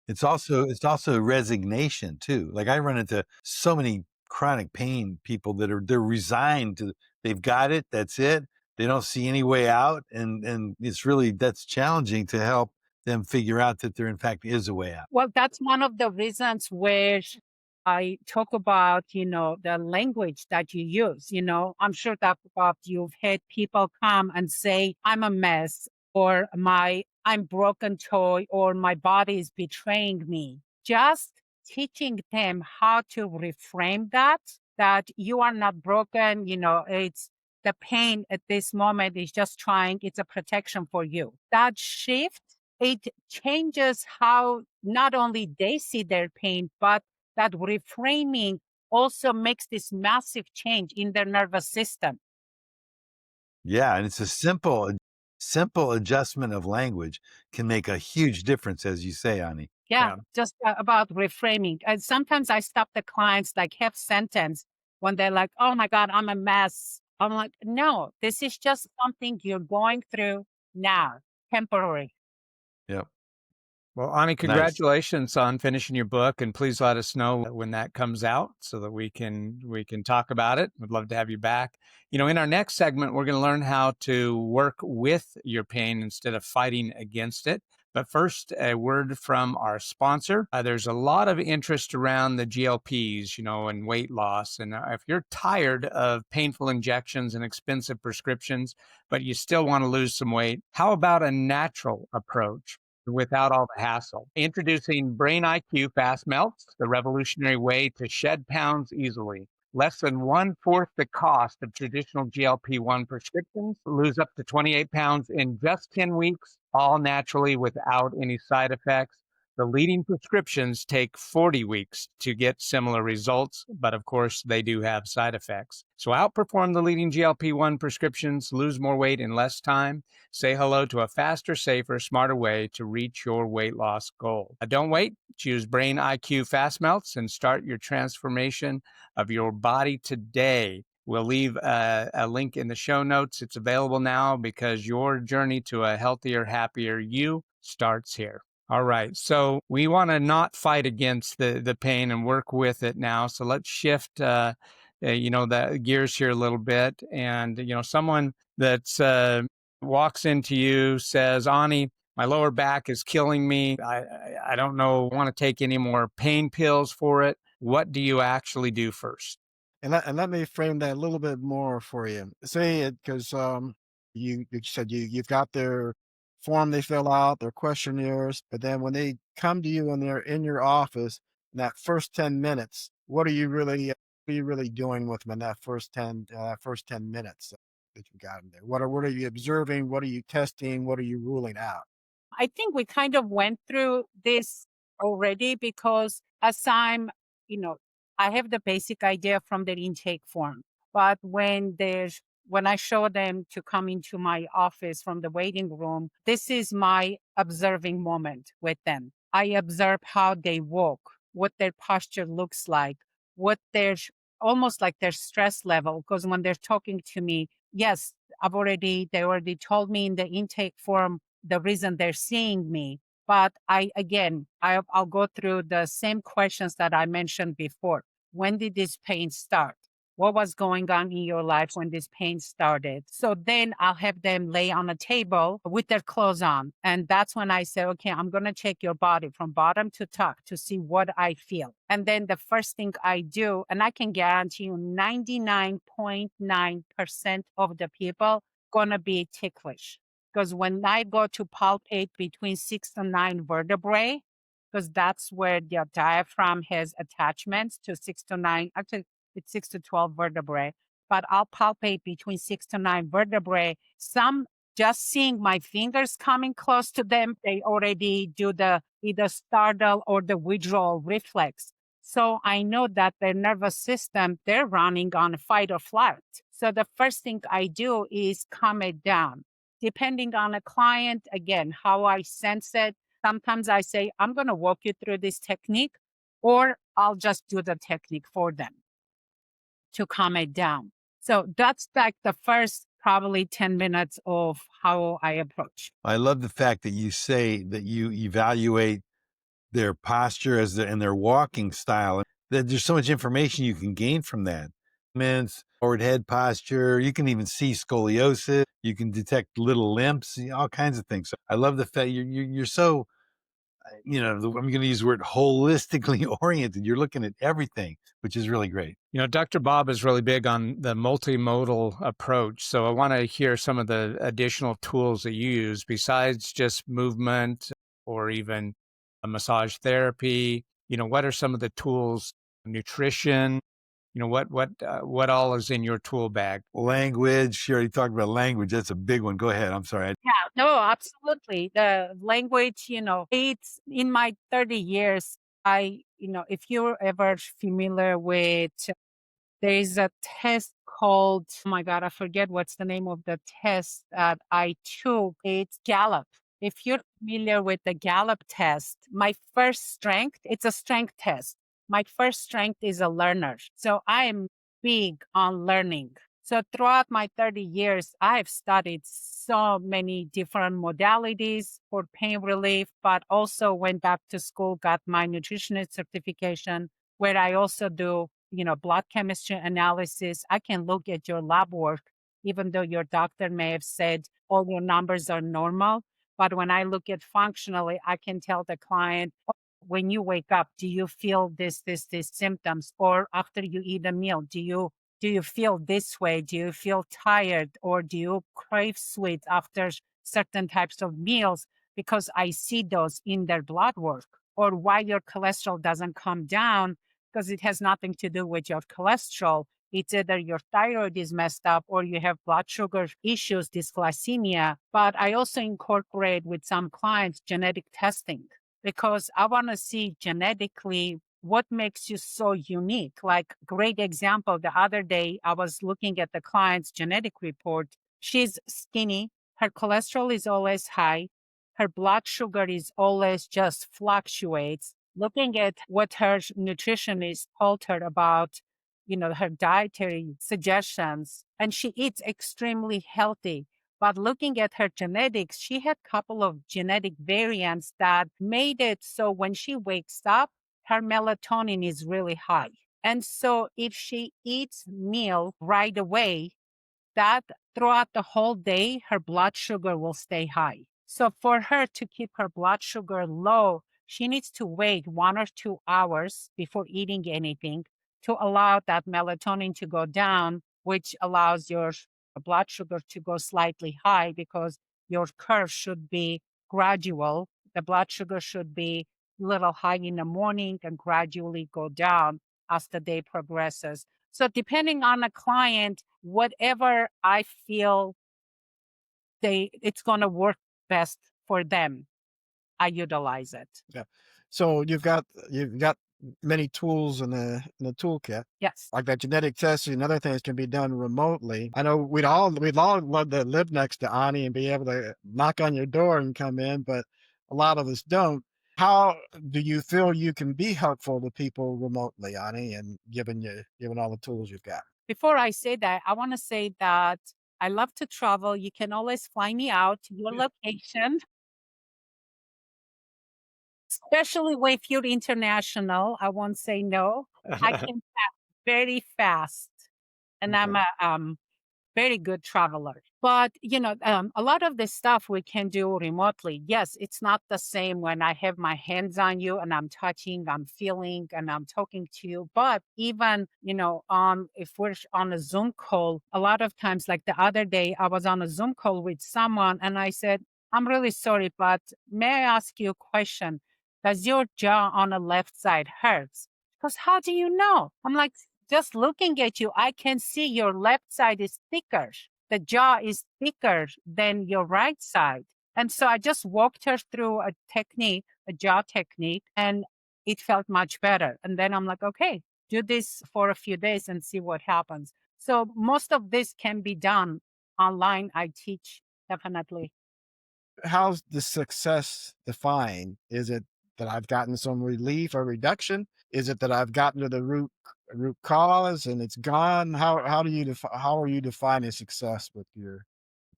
It's also resignation too. Like I run into so many chronic pain people that they're resigned to, they've got it, that's it. They don't see any way out, and that's challenging to help them figure out that there in fact is a way out. Well, that's one of the reasons where I talk about, the language that you use. I'm sure that you've had people come and say, I'm a mess, or I'm broken toy, or my body is betraying me. Just teaching them how to reframe that you are not broken, it's the pain at this moment is just it's a protection for you. That shift, it changes how not only they see their pain, but that reframing also makes this massive change in their nervous system. Yeah, and it's a simple adjustment of language can make a huge difference, as you say, Ani. Yeah, just about reframing. And sometimes I stop the clients like half sentence when they're like, oh my God, I'm a mess. I'm like, no, this is just something you're going through now, temporary. Yep. Well, Ani, Nice. congratulations on finishing your book, and please let us know when that comes out so that we can talk about it. We'd love to have you back. In our next segment, we're going to learn how to work with your pain instead of fighting against it. But first, a word from our sponsor. There's a lot of interest around the GLPs, and weight loss. And if you're tired of painful injections and expensive prescriptions, but you still want to lose some weight, how about a natural approach without all the hassle? Introducing Brain IQ Fast Melts, the revolutionary way to shed pounds easily. Less than 1/4 the cost of traditional GLP-1 prescriptions. Lose up to 28 pounds in just 10 weeks, all naturally without any side effects. The leading prescriptions take 40 weeks to get similar results, but of course, they do have side effects. So outperform the leading GLP-1 prescriptions, lose more weight in less time. Say hello to a faster, safer, smarter way to reach your weight loss goal. Don't wait. Choose Brain IQ Fast Melts and start your transformation of your body today. We'll leave a link in the show notes. It's available now because your journey to a healthier, happier you starts here. All right. So we want to not fight against the pain and work with it now. So let's shift, the gears here a little bit. And, someone that's walks into you, says, Ani, my lower back is killing me. I don't know, want to take any more pain pills for it. What do you actually do first? And let me frame that a little bit more for you. Say it because you said you've got their form they fill out, their questionnaires, but then when they come to you and they're in your office, in that first 10 minutes, what are you really doing with them in that first 10 minutes that you got in there? What are you observing? What are you testing? What are you ruling out? I think we kind of went through this already because as I have the basic idea from the intake form, but when I show them to come into my office from the waiting room, this is my observing moment with them. I observe how they walk, what their posture looks like, what almost like their stress level. Because when they're talking to me, yes, they already told me in the intake form the reason they're seeing me. But I'll go through the same questions that I mentioned before. When did this pain start? what was going on in your life when this pain started. So then I'll have them lay on a table with their clothes on. And that's when I say, okay, I'm going to check your body from bottom to top to see what I feel. And then the first thing I do, and I can guarantee you 99.9% of the people going to be ticklish. Because when I go to palpate between 6 to 9 vertebrae, because that's where the diaphragm has attachments to 6 to 9, actually it's 6 to 12 vertebrae, but I'll palpate between 6 to 9 vertebrae. Some just seeing my fingers coming close to them, they already do the either startle or the withdrawal reflex. So I know that their nervous system, they're running on fight or flight. So the first thing I do is calm it down. Depending on a client, again, how I sense it, sometimes I say, I'm going to walk you through this technique, or I'll just do the technique for them to calm it down. So that's like the first probably 10 minutes of how I approach. I love the fact that you say that you evaluate their posture and their walking style. That there's so much information you can gain from that. Forward head posture. You can even see scoliosis. You can detect little limps, all kinds of things. So I love the fact you're so, I'm going to use the word holistically oriented. You're looking at everything, which is really great. Dr. Bob is really big on the multimodal approach. So I want to hear some of the additional tools that you use besides just movement or even a massage therapy. What are some of the tools? Nutrition. What all is in your tool bag? Language. You already talked about language. That's a big one. Go ahead. I'm sorry. Yeah, no, absolutely. The language, it's in my 30 years. If you're ever familiar with, there is a test called, oh my God, I forget what's the name of the test that I took. It's Gallup. If you're familiar with the Gallup test, my first strength, it's a strength test. My first strength is a learner. So I am big on learning. So throughout my 30 years, I've studied so many different modalities for pain relief, but also went back to school, got my nutritionist certification, where I also do, blood chemistry analysis. I can look at your lab work, even though your doctor may have said all your numbers are normal. But when I look at functionally, I can tell the client, when you wake up, do you feel these symptoms? Or after you eat a meal, do you feel this way? Do you feel tired, or do you crave sweets after certain types of meals? Because I see those in their blood work. Or why your cholesterol doesn't come down, because it has nothing to do with your cholesterol. It's either your thyroid is messed up or you have blood sugar issues, dysglycemia. But I also incorporate with some clients genetic testing, because I want to see genetically what makes you so unique. Like, great example, the other day I was looking at the client's genetic report. She's skinny, her cholesterol is always high, her blood sugar is always just fluctuates. Looking at what her nutritionist told her about, her dietary suggestions, and she eats extremely healthy. But looking at her genetics, she had a couple of genetic variants that made it so when she wakes up, her melatonin is really high. And so if she eats meal right away, that throughout the whole day, her blood sugar will stay high. So for her to keep her blood sugar low, she needs to wait 1 or 2 hours before eating anything to allow that melatonin to go down, which allows your blood sugar to go slightly high, because your curve should be gradual. The blood sugar should be a little high in the morning and gradually go down as the day progresses. So depending on the client, whatever I feel it's going to work best for them, I utilize it. Yeah. So you've got many tools in the toolkit. Yes. Like that genetic testing and other things can be done remotely. I know we'd all love to live next to Ani and be able to knock on your door and come in, but a lot of us don't. How do you feel you can be helpful to people remotely, Ani, and given all the tools you've got? Before I say that, I want to say that I love to travel. You can always fly me out to your location, especially if you're international. I won't say no. I can pack very fast. and I'm a very good traveler. But, a lot of this stuff we can do remotely. Yes, it's not the same when I have my hands on you and I'm touching, I'm feeling, and I'm talking to you. But even, if we're on a Zoom call, a lot of times, like the other day, I was on a Zoom call with someone and I said, I'm really sorry, but may I ask you a question? Does your jaw on the left side hurts? Because how do you know? I'm like, just looking at you, I can see your left side is thicker. The jaw is thicker than your right side. And so I just walked her through a technique, a jaw technique, and it felt much better. And then I'm like, okay, do this for a few days and see what happens. So most of this can be done online. I teach definitely. How's the success defined? Is it that I've gotten some relief or reduction? Is it that I've gotten to the root cause and it's gone? How do you how are you defining success with your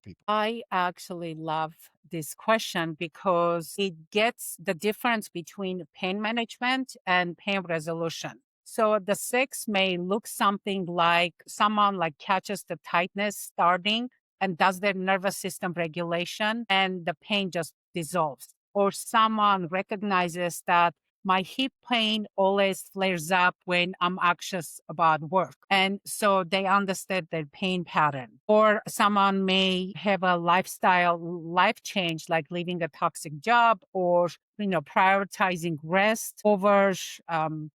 people? I actually love this question because it gets the difference between pain management and pain resolution. So the six may look something like someone like catches the tightness starting and does their nervous system regulation and the pain just dissolves. Or someone recognizes that my hip pain always flares up when I'm anxious about work. And so they understand their pain pattern. Or someone may have a life change, like leaving a toxic job or prioritizing rest over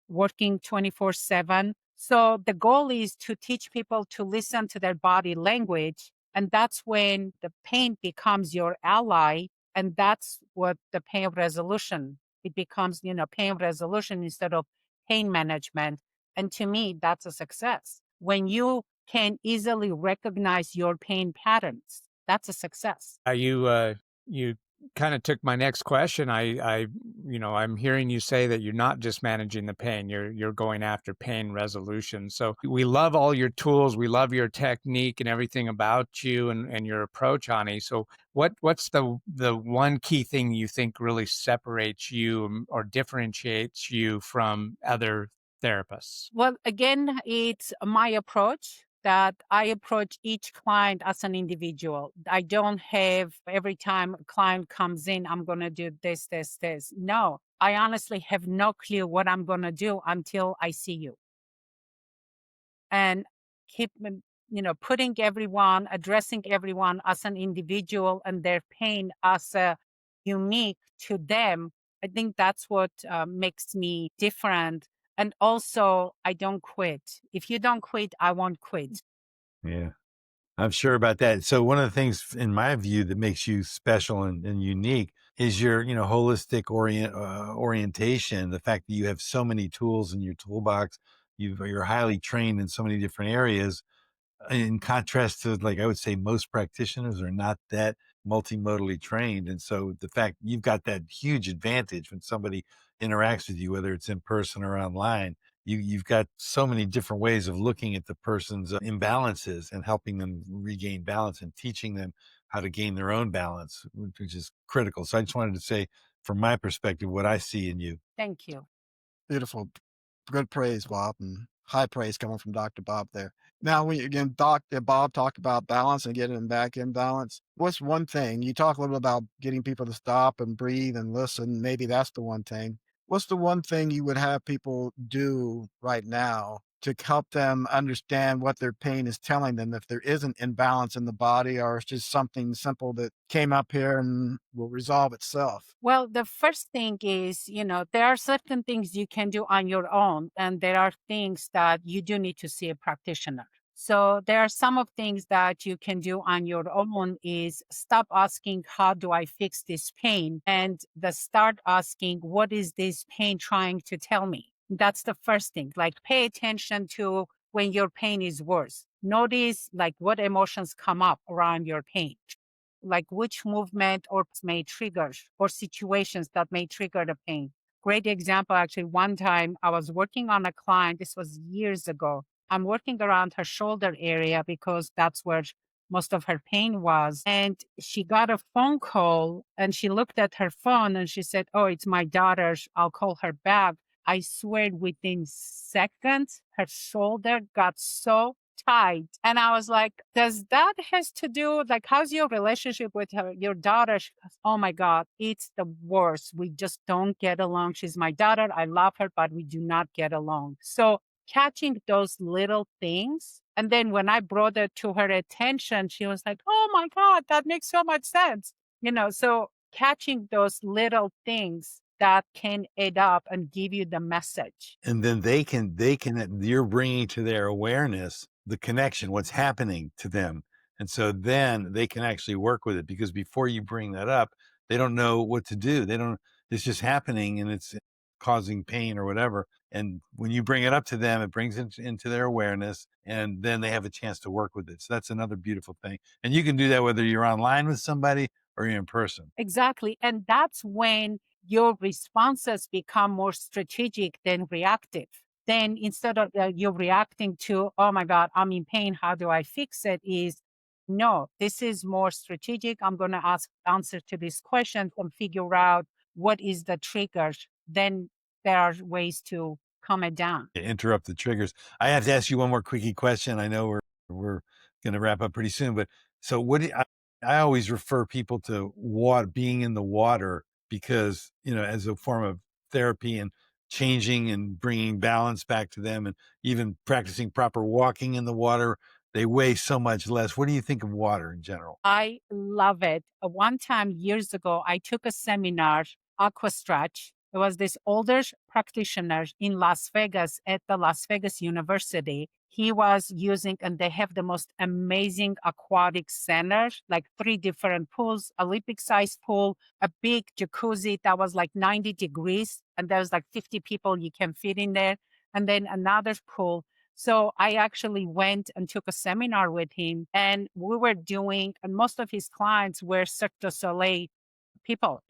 working 24/7. So the goal is to teach people to listen to their body language. And that's when the pain becomes your ally. And that's what the pain resolution it becomes, pain resolution instead of pain management. And to me, that's a success. When you can easily recognize your pain patterns, that's a success. You kind of took my next question. I'm hearing you say that you're not just managing the pain, you're going after pain resolution. So we love all your tools, we love your technique and everything about you and your approach, Ani. So what's the one key thing you think really separates you or differentiates you from other therapists? Well, again, it's my approach that I approach each client as an individual. I don't have every time a client comes in, I'm going to do this, this, this. No, I honestly have no clue what I'm going to do until I see you. And keep, putting everyone, addressing everyone as an individual and their pain as a unique to them. I think that's what makes me different. And also, I don't quit. If you don't quit, I won't quit. Yeah, I'm sure about that. So one of the things, in my view, that makes you special and unique is your, holistic orientation. The fact that you have so many tools in your toolbox, you're highly trained in so many different areas. In contrast to, like, I would say most practitioners are not that multimodally trained. And so the fact you've got that huge advantage when somebody interacts with you, whether it's in person or online, you've got so many different ways of looking at the person's imbalances and helping them regain balance and teaching them how to gain their own balance, which is critical. So I just wanted to say, from my perspective, what I see in you. Thank you. Beautiful. Good praise, Bob, and high praise coming from Dr. Bob there. Now, Dr. Bob talked about balance and getting them back in balance. What's one thing? You talk a little about getting people to stop and breathe and listen. Maybe that's the one thing. What's the one thing you would have people do right now to help them understand what their pain is telling them if there is an imbalance in the body, or it's just something simple that came up here and will resolve itself? Well, the first thing is, there are certain things you can do on your own, and there are things that you do need to see a practitioner. So there are some of things that you can do on your own is stop asking, how do I fix this pain? And start asking, what is this pain trying to tell me? That's the first thing. Like, pay attention to when your pain is worse. Notice like what emotions come up around your pain, like which movement or may trigger or situations that may trigger the pain. Great example, actually, one time I was working on a client, this was years ago. I'm working around her shoulder area because that's where most of her pain was. And she got a phone call and she looked at her phone and she said, oh, it's my daughter. I'll call her back. I swear within seconds, her shoulder got so tight. And I was like, does that has to do, like, how's your relationship with your daughter? She goes, oh my God, it's the worst. We just don't get along. She's my daughter. I love her, but we do not get along. So catching those little things. And then when I brought it to her attention, she was like, oh my God, that makes so much sense. So catching those little things that can add up and give you the message. And then you're bringing to their awareness the connection, what's happening to them. And so then they can actually work with it, because before you bring that up, they don't know what to do. It's just happening and it's causing pain or whatever. And when you bring it up to them, it brings it into their awareness, and then they have a chance to work with it. So that's another beautiful thing. And you can do that whether you're online with somebody or you're in person. Exactly. And that's when your responses become more strategic than reactive. Then instead of you reacting to, oh my God, I'm in pain, how do I fix it? Is no, this is more strategic. I'm going to answer to this question and figure out what is the trigger. Then there are ways to calm it down. Interrupt the triggers. I have to ask you one more quickie question. I know we're going to wrap up pretty soon, but so I always refer people to being in the water, because, as a form of therapy and changing and bringing balance back to them, and even practicing proper walking in the water. They weigh so much less. What do you think of water in general? I love it. One time years ago, I took a seminar, Aqua Stretch. It was this older practitioner in Las Vegas at the Las Vegas University. He was using, and they have the most amazing aquatic center, like 3 different pools, Olympic sized pool, a big jacuzzi that was like 90 degrees. And there's like 50 people you can fit in there. And then another pool. So I actually went and took a seminar with him, and we were doing, and most of his clients were Cirque du Soleil people,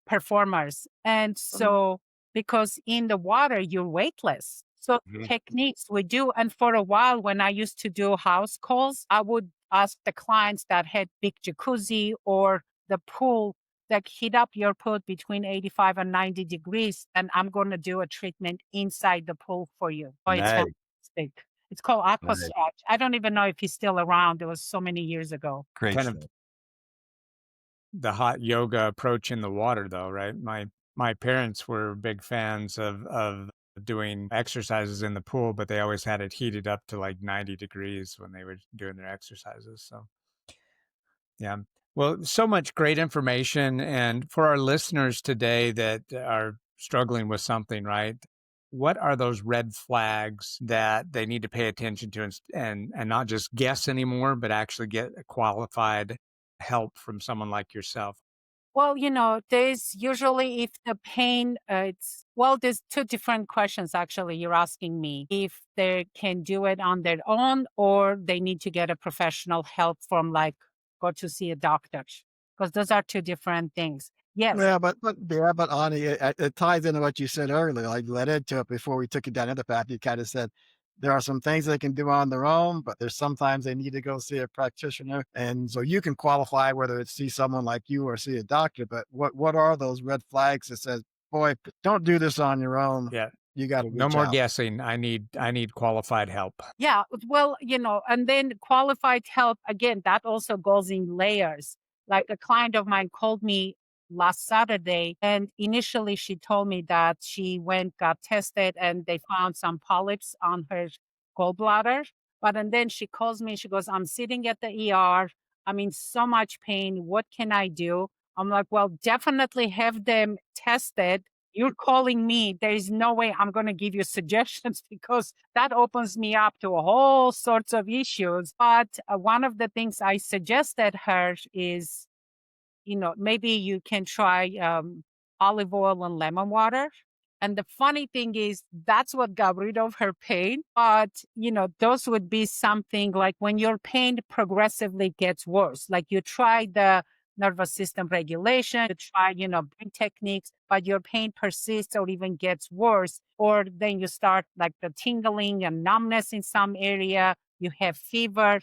performers. And so because in the water, you're weightless. So techniques we do. And for a while, when I used to do house calls, I would ask the clients that had big jacuzzi or the pool, like, heat up your pool between 85 and 90 degrees, and I'm going to do a treatment inside the pool for you. Oh, it's Nice. fantastic. It's called Aqua Nice. Stretch. I don't even know if he's still around. It was so many years ago. Great Kind stuff. of the hot yoga approach in the water, though, right? My parents were big fans of doing exercises in the pool, but they always had it heated up to like 90 degrees when they were doing their exercises. So, yeah. Well, so much great information. And for our listeners today that are struggling with something, right? What are those red flags that they need to pay attention to, and not just guess anymore, but actually get qualified help from someone like yourself? Well, there's usually, if the pain, there's 2 different questions actually you're asking me. If they can do it on their own, or they need to get a professional help from, like, go to see a doctor, because those are 2 different things. Yes. Yeah, but Ani, it ties into what you said earlier. Like, you led into it before we took it down the path. You kind of said there are some things they can do on their own, but there's sometimes they need to go see a practitioner. And so you can qualify whether it's see someone like you or see a doctor. But what are those red flags that says, boy, don't do this on your own? Yeah. You got to No more guessing. I need qualified help. Yeah. Well, and then qualified help, again, that also goes in layers. Like, a client of mine called me last Saturday, and initially she told me that she got tested, and they found some polyps on her gallbladder. And then she calls me, she goes, I'm sitting at the ER. I'm in so much pain. What can I do? I'm like, well, definitely have them tested. You're calling me. There is no way I'm going to give you suggestions, because that opens me up to a whole sorts of issues. But one of the things I suggested her is, maybe you can try olive oil and lemon water. And the funny thing is, that's what got rid of her pain. But, those would be something like when your pain progressively gets worse, like you try the nervous system regulation, you try, breathing techniques, but your pain persists or even gets worse. Or then you start like the tingling and numbness in some area, you have fever.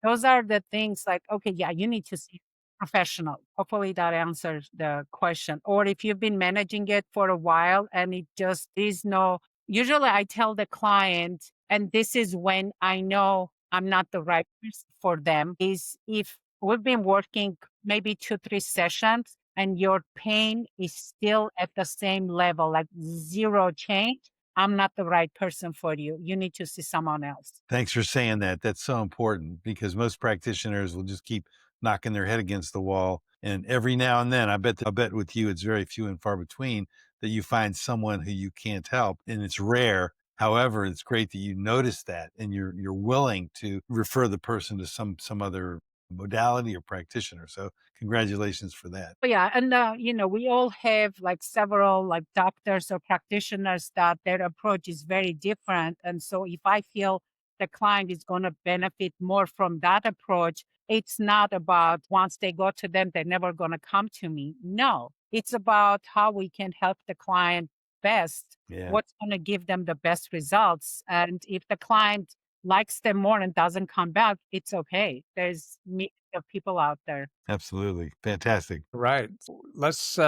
Those are the things like, okay, yeah, you need to see a professional. Hopefully that answers the question. Or if you've been managing it for a while and it just is usually I tell the client, and this is when I know I'm not the right person for them is if we've been working maybe 2-3 sessions and your pain is still at the same level, like zero change, I'm not the right person for you. You need to see someone else. Thanks for saying that. That's so important because most practitioners will just keep knocking their head against the wall. And every now and then, I bet with you, it's very few and far between that you find someone who you can't help, and it's rare. However, it's great that you notice that and you're willing to refer the person to some other modality or practitioner. So congratulations for that. But yeah, and we all have like several like doctors or practitioners that their approach is very different. And so if I feel the client is going to benefit more from that approach, it's not about once they go to them, they're never going to come to me. No, it's about how we can help the client best, Yeah, what's going to give them the best results. And if the client likes them more and doesn't come back, it's okay. There's millions of people out there. absolutely. Fantastic. Right. Let's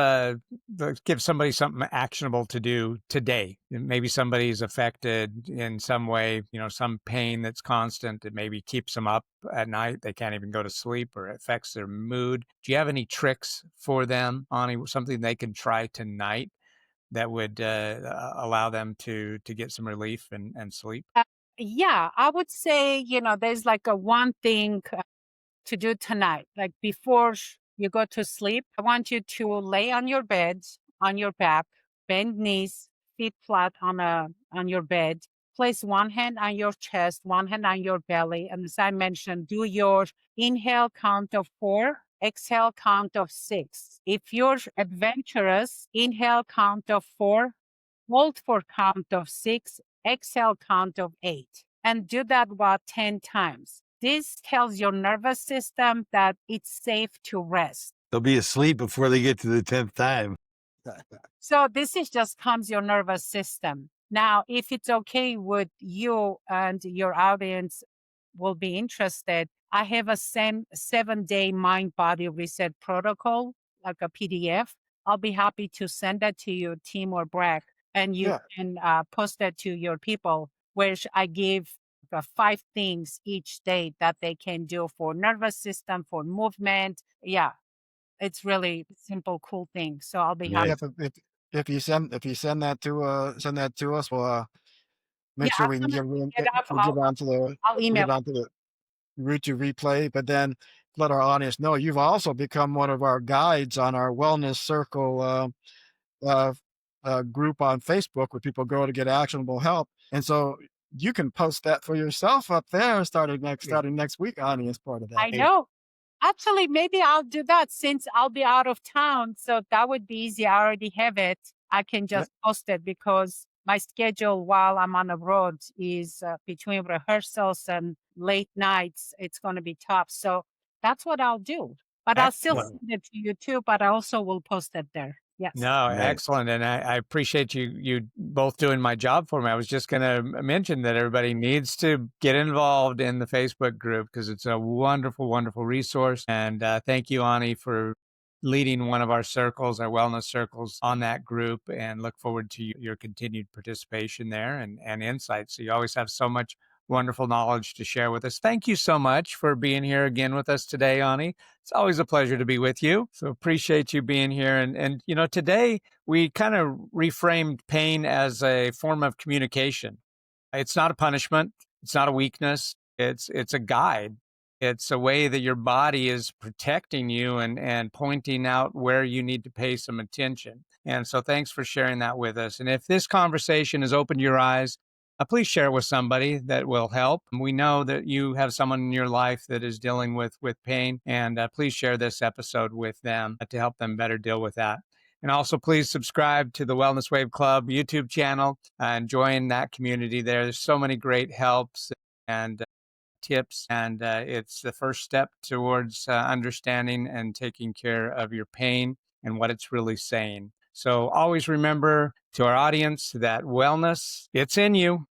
give somebody something actionable to do today. Maybe somebody's affected in some way, some pain that's constant that maybe keeps them up at night. They can't even go to sleep or affects their mood. Do you have any tricks for them, Ani? Something they can try tonight that would allow them to get some relief and sleep? Yeah, I would say, there's like a one thing to do tonight. Like before you go to sleep, I want you to lay on your bed, on your back, bend knees, feet flat on your bed. Place one hand on your chest, one hand on your belly. And as I mentioned, do your inhale count of 4, exhale count of 6. If you're adventurous, inhale count of 4, hold for count of 6, exhale count of 8. And do that about 10 times. This tells your nervous system that it's safe to rest. They'll be asleep before they get to the 10th time. So this is just calms your nervous system. Now, if it's okay with you and your audience will be interested, I have a 7-day mind-body reset protocol, like a PDF. I'll be happy to send that to you, Tim or Breck, and you Yeah. can post that to your people, which I give 5 things each day that they can do for nervous system, for movement. Yeah, it's really simple, cool thing. So I'll be happy. Nice. If you send that to us, we'll Yeah, make sure as we can soon as give we it get off, we'll give on to the I'll we'll email. get on to the YouTube replay, but then let our audience know you've also become one of our guides on our wellness circle uh, group on Facebook where people go to get actionable help. And so you can post that for yourself up there starting next week, Ani, as part of that. I know. Actually, maybe I'll do that since I'll be out of town. So that would be easy. I already have it. I can just post it because my schedule while I'm on the road is between rehearsals and late nights. It's going to be tough. So that's what I'll do. But I'll still Excellent. send it to you too, but I also will post it there. Yes. No, Nice. excellent. And I appreciate you both doing my job for me. I was just going to mention that everybody needs to get involved in the Facebook group because it's a wonderful, wonderful resource. And thank you, Ani, for leading one of our circles, our wellness circles on that group, and look forward to your continued participation there and insights. So you always have so much wonderful knowledge to share with us. Thank you so much for being here again with us today, Ani. It's always a pleasure to be with you. So appreciate you being here. And today we kind of reframed pain as a form of communication. It's not a punishment. It's not a weakness. It's a guide. It's a way that your body is protecting you and pointing out where you need to pay some attention. And so thanks for sharing that with us. And if this conversation has opened your eyes, please share it with somebody that will help. We know that you have someone in your life that is dealing with pain, and please share this episode with them to help them better deal with that. And also, please subscribe to the Wellness Wave Club YouTube channel and join that community there. There's so many great helps and tips, and it's the first step towards understanding and taking care of your pain and what it's really saying. So always remember to our audience that wellness, it's in you.